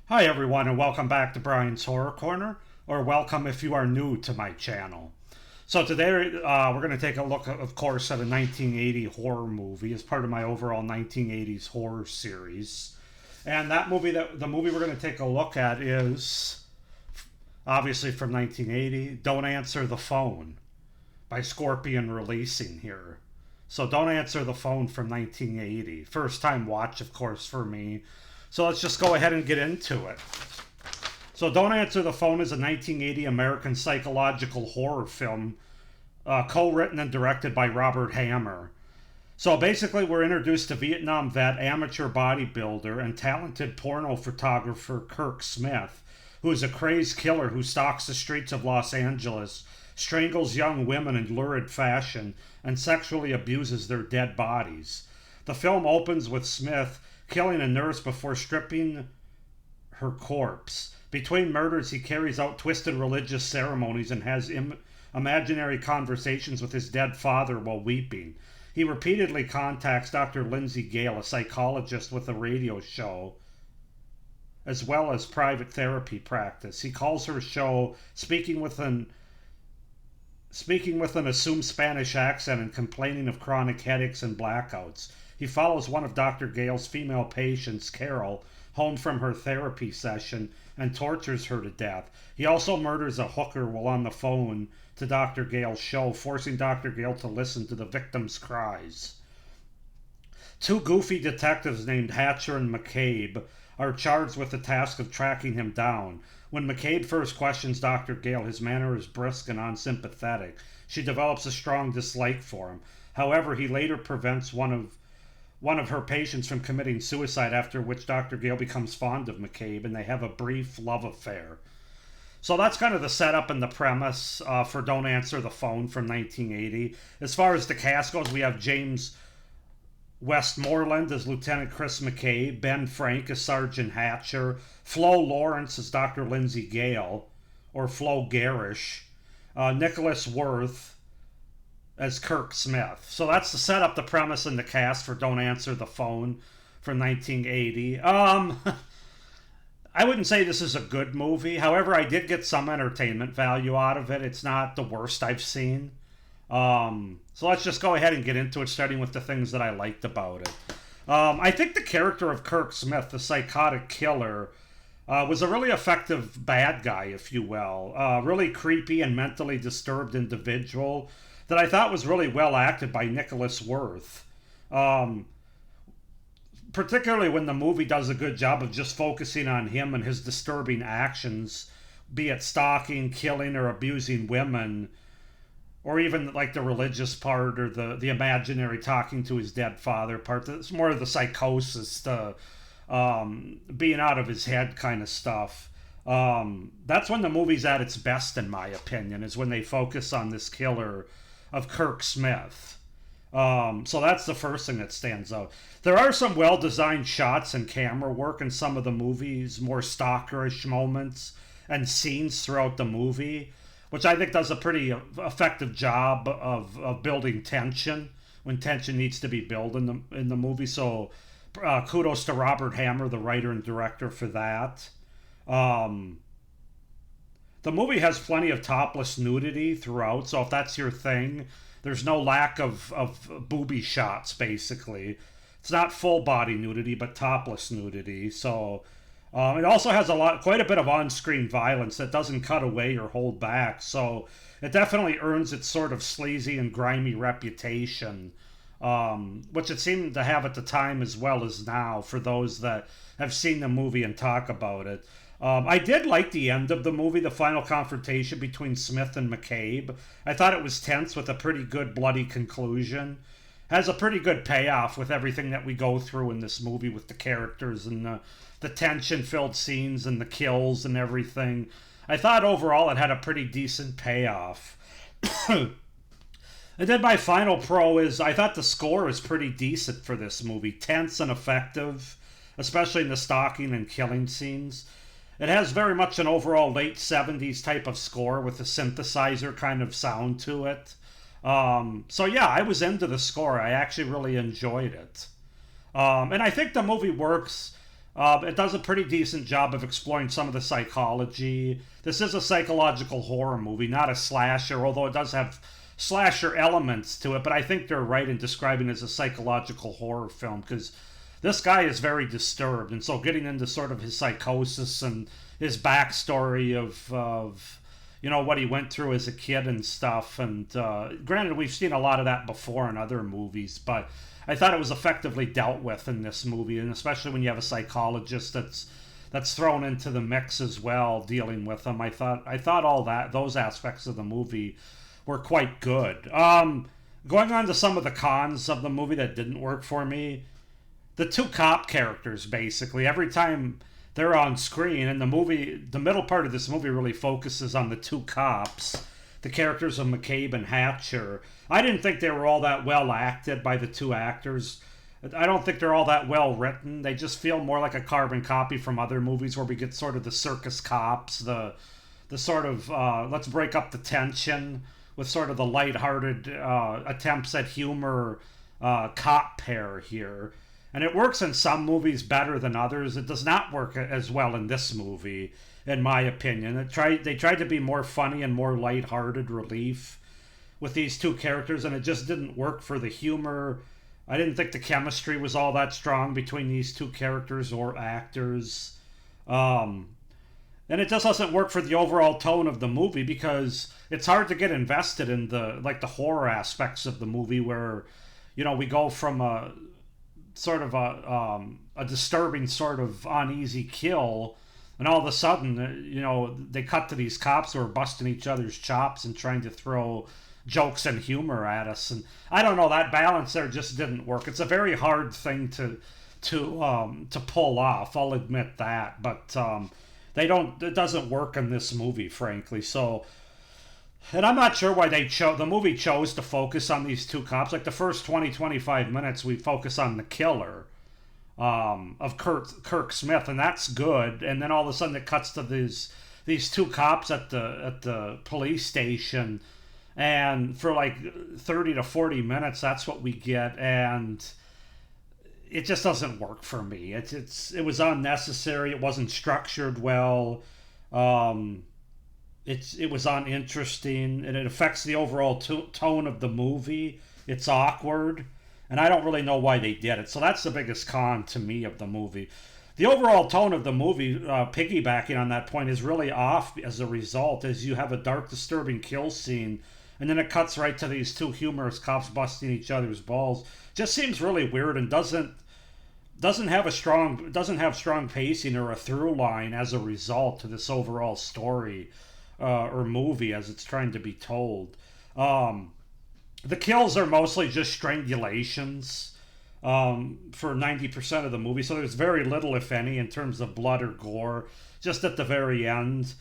Hi everyone and welcome back to Brian's Horror Corner, or welcome if you are new to my channel. So today we're going to take a look, of course, at a 1980 horror movie as part of my overall 1980s horror series. And the movie we're going to take a look at is obviously from 1980, Don't Answer the Phone by Scorpion Releasing here. So Don't Answer the Phone from 1980. First time watch, of course, for me. So let's just go ahead and get into it. So Don't Answer the Phone is a 1980 American psychological horror film co-written and directed by Robert Hammer. So basically we're introduced to Vietnam vet, amateur bodybuilder, and talented porno photographer Kirk Smith, who is a crazed killer who stalks the streets of Los Angeles, strangles young women in lurid fashion, and sexually abuses their dead bodies. The film opens with Smith killing a nurse before stripping her corpse. Between murders, he carries out twisted religious ceremonies and has imaginary conversations with his dead father while weeping. He repeatedly contacts Dr. Lindsay Gale, a psychologist with a radio show, as well as private therapy practice. He calls her show speaking with an assumed Spanish accent and complaining of chronic headaches and blackouts. He follows one of Dr. Gale's female patients, Carol, home from her therapy session and tortures her to death. He also murders a hooker while on the phone to Dr. Gale's show, forcing Dr. Gale to listen to the victim's cries. Two goofy detectives named Hatcher and McCabe are charged with the task of tracking him down. When McCabe first questions Dr. Gale, his manner is brisk and unsympathetic. She develops a strong dislike for him. However, he later prevents one of her patients from committing suicide, after which Dr. Gale becomes fond of McCabe and they have a brief love affair. So that's kind of the setup and the premise for Don't Answer the Phone from 1980. As far as the cast goes, we have James Westmoreland as Lieutenant Chris McCabe, Ben Frank as Sergeant Hatcher, Flo Lawrence as Dr. Lindsay Gale, or Flo Garish, Nicholas Worth as Kirk Smith. So that's the setup, the premise, and the cast for Don't Answer the Phone from 1980. I wouldn't say this is a good movie. However, I did get some entertainment value out of it. It's not the worst I've seen. So let's just go ahead and get into it, starting with the things that I liked about it. I think the character of Kirk Smith, the psychotic killer, was a really effective bad guy, if you will. Really creepy and mentally disturbed individual that I thought was really well acted by Nicholas Worth. Particularly when the movie does a good job of just focusing on him and his disturbing actions, be it stalking, killing, or abusing women, or even like the religious part or the imaginary talking to his dead father part. It's more of the psychosis, the being out of his head kind of stuff. That's when the movie's at its best, in my opinion, is when they focus on this killer of Kirk Smith. So that's the first thing that stands out. There are some well-designed shots and camera work in some of the movie's more stalkerish moments and scenes throughout the movie, which I think does a pretty effective job of building tension when tension needs to be built in the movie. So kudos to Robert Hammer, the writer and director, for that. The movie has plenty of topless nudity throughout, so if that's your thing, there's no lack of booby shots, basically. It's not full body nudity, but topless nudity. So it also has quite a bit of on-screen violence that doesn't cut away or hold back. So it definitely earns its sort of sleazy and grimy reputation, which it seemed to have at the time as well as now for those that have seen the movie and talk about it. I did like the end of the movie, the final confrontation between Smith and McCabe. I thought it was tense with a pretty good bloody conclusion. Has a pretty good payoff with everything that we go through in this movie with the characters and the tension-filled scenes and the kills and everything. I thought overall it had a pretty decent payoff. And then my final pro is I thought the score is pretty decent for this movie. Tense and effective, especially in the stalking and killing scenes. It has very much an overall late 70s type of score with a synthesizer kind of sound to it. So yeah, I was into the score. I actually really enjoyed it. And I think the movie works It does a pretty decent job of exploring some of the psychology. This is a psychological horror movie, not a slasher, although it does have slasher elements to it. But I think they're right in describing it as a psychological horror film because this guy is very disturbed. And so getting into sort of his psychosis and his backstory of what he went through as a kid and stuff. And granted, we've seen a lot of that before in other movies, but I thought it was effectively dealt with in this movie, and especially when you have a psychologist that's thrown into the mix as well, dealing with them. I thought all those aspects of the movie were quite good. Going on to some of the cons of the movie that didn't work for me, the two cop characters basically every time they're on screen, and the middle part of this movie really focuses on the two cops, the characters of McCabe and Hatcher. I didn't think they were all that well acted by the two actors. I don't think they're all that well written. They just feel more like a carbon copy from other movies where we get sort of the circus cops, the sort of let's break up the tension with sort of the lighthearted attempts at humor cop pair here. And it works in some movies better than others. It does not work as well in this movie, in my opinion. They tried to be more funny and more lighthearted relief with these two characters, and it just didn't work for the humor. I didn't think the chemistry was all that strong between these two characters or actors. And it just doesn't work for the overall tone of the movie because it's hard to get invested in the horror aspects of the movie where, we go from a sort of a disturbing sort of uneasy kill, and all of a sudden, they cut to these cops who are busting each other's chops and trying to throw jokes and humor at us. And I don't know, that balance there just didn't work. It's a very hard thing to pull off. I'll admit that, but it doesn't work in this movie, frankly. So, and I'm not sure why the movie chose to focus on these two cops. Like the first 20-25 minutes, we focus on the killer of Kirk Smith, and that's good. And then all of a sudden, it cuts to these two cops at the police station, and for like 30 to 40 minutes, that's what we get, and it just doesn't work for me. It was unnecessary. It wasn't structured well. It was uninteresting, and it affects the overall tone of the movie. It's awkward, and I don't really know why they did it. So that's the biggest con to me of the movie. The overall tone of the movie, piggybacking on that point, is really off as a result, as you have a dark, disturbing kill scene, and then it cuts right to these two humorous cops busting each other's balls. Just seems really weird and doesn't have strong pacing or a through line as a result to this overall story. Or movie as it's trying to be told. The kills are mostly just strangulations for 90% of the movie, so there's very little, if any, in terms of blood or gore, just at the very end.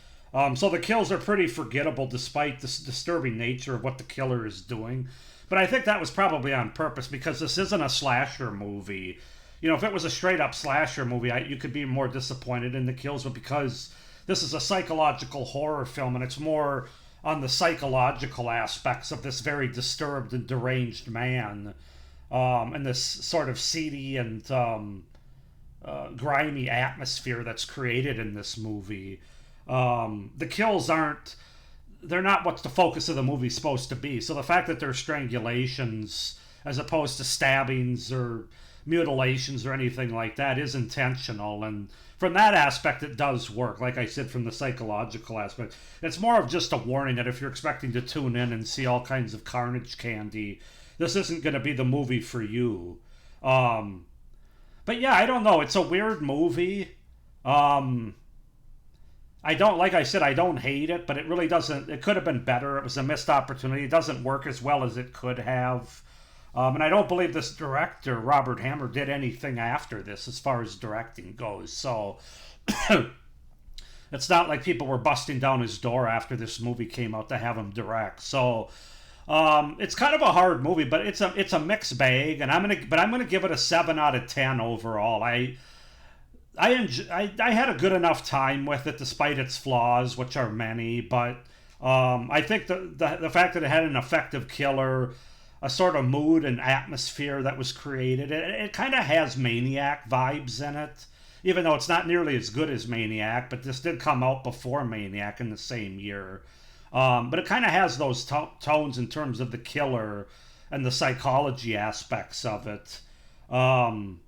So the kills are pretty forgettable despite the disturbing nature of what the killer is doing. But I think that was probably on purpose because this isn't a slasher movie. If it was a straight up slasher movie, you could be more disappointed in the kills, but because this is a psychological horror film, and it's more on the psychological aspects of this very disturbed and deranged man, and this sort of seedy and grimy atmosphere that's created in this movie. The kills they're not what the focus of the movie's supposed to be. So the fact that they're strangulations as opposed to stabbings or mutilations or anything like that is intentional, and from that aspect it does work. Like I said, from the psychological aspect, it's more of just a warning that if you're expecting to tune in and see all kinds of carnage candy, this isn't going to be the movie for you. But yeah, I don't know, it's a weird movie. I don't hate it, but it really doesn't. It could have been better. It was a missed opportunity. It doesn't work as well as it could have. And I don't believe this director, Robert Hammer, did anything after this as far as directing goes. So it's not like people were busting down his door after this movie came out to have him direct. So it's kind of a hard movie, but it's a mixed bag. And I'm gonna give it a 7 out of 10 overall. I had a good enough time with it despite its flaws, which are many. But I think the fact that it had an effective killer, a sort of mood and atmosphere that was created. It kind of has Maniac vibes in it. even though it's not nearly as good as Maniac, but this did come out before Maniac in the same year. But it kind of has those tones in terms of the killer and the psychology aspects of it. And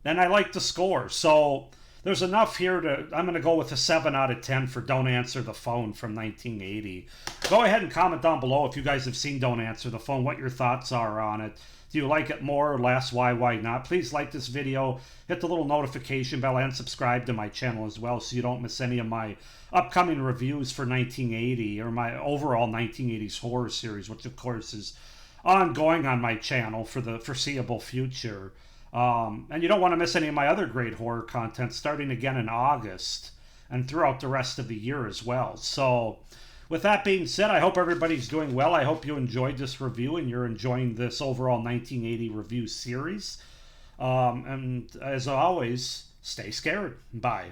I like the score. So there's enough here to, I'm going to go with a 7 out of 10 for Don't Answer the Phone from 1980. Go ahead and comment down below if you guys have seen Don't Answer the Phone, what your thoughts are on it. Do you like it more or less? Why not? Please like this video, hit the little notification bell, and subscribe to my channel as well so you don't miss any of my upcoming reviews for 1980 or my overall 1980s horror series, which of course is ongoing on my channel for the foreseeable future. And you don't want to miss any of my other great horror content starting again in August and throughout the rest of the year as well. So with that being said, I hope everybody's doing well. I hope you enjoyed this review and you're enjoying this overall 1980 review series. And as always, stay scared. Bye.